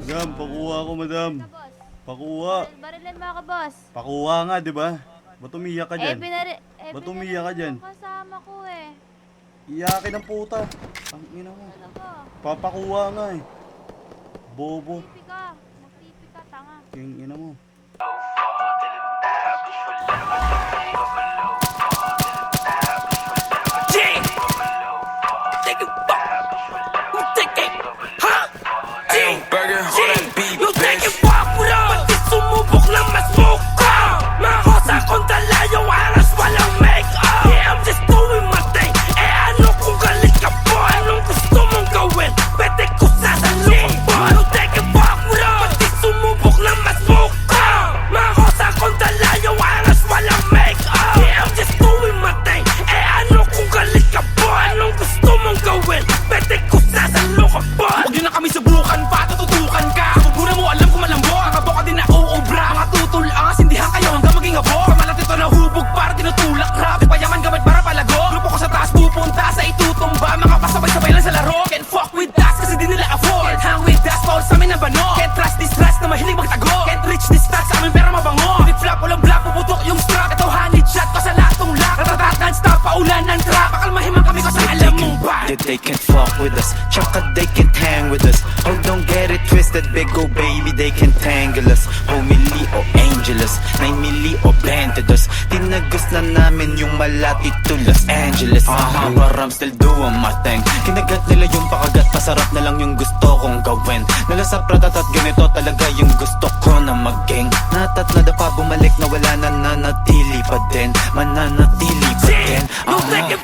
Madam, pakuha ako, madam. Boss. Pakuha. Barilan mo ako, boss. Pakuha nga, di ba? Ba't umiyak ka dyan? Ba't binari umiyak ka dyan? yung kasama ko eh. Iyakin ang puta. Ang ina mo. Ano ko? Papakuha nga eh. Bobo. Tipi ka. Magtipi ka, tanga. King ina mo. Burger, hold that beat, bitch. Pati sumubok na mas mukha. Mahosa kontra layo, aras walang make-up. Yeah, I'm just doing my thing. Eh ano kung galit ka po? Anong gusto mong gawin? Pwede ko sasalubong po. Don't take a fuck with us. Pati sumubok na mas mukha. Mahosa kontra layo, aras walang make-up. Yeah, I'm just doing my thing. Eh ano kung galit ka po? Anong gusto mong gawin? Pwede ko sasalubong po. Huwag nyo na kami subukan pa, tututukan ka. Pagmura mo alam kung malambo, kakabo ka din na uubra. Mga tutulang, sindihan kayo hanggang maging abo. Kamalat ito na hubog para tinutulak rap. Payaman gamit para palago. Grupo ko sa taas pupunta sa itutumba. Mga pasabay-sabay lang sa laro. Can't fuck with us kasi di nila afford. Can't hang with us, paul sa amin ang bano. Can't trust this trust na mahilig magtago. Can't reach this touch sa amin pera mabango. Flip flop, walang black, puputok yung strap. Ito honey shot ko sa latong lock. Ratatat non-stop, paulan ng trap. Pakalmahiman kami ko sa alam mong ba. They can't fuck with us, tsaka they can't hang with us. Oh, don't get it twisted, big ol' baby, they can tangle us. Homily o Angeles, 9 milli o 22. Tinagos na namin yung malapit to Los Angeles. But I'm still doing my thing. Kinagat nila yung pakagat, pasarap na lang yung gusto kong gawin. Nalasap ratatat, ganito talaga yung gusto ko na maging. Natat na dapa, bumalik na wala na nanatili pa din. Mananatili pa din. Don't take it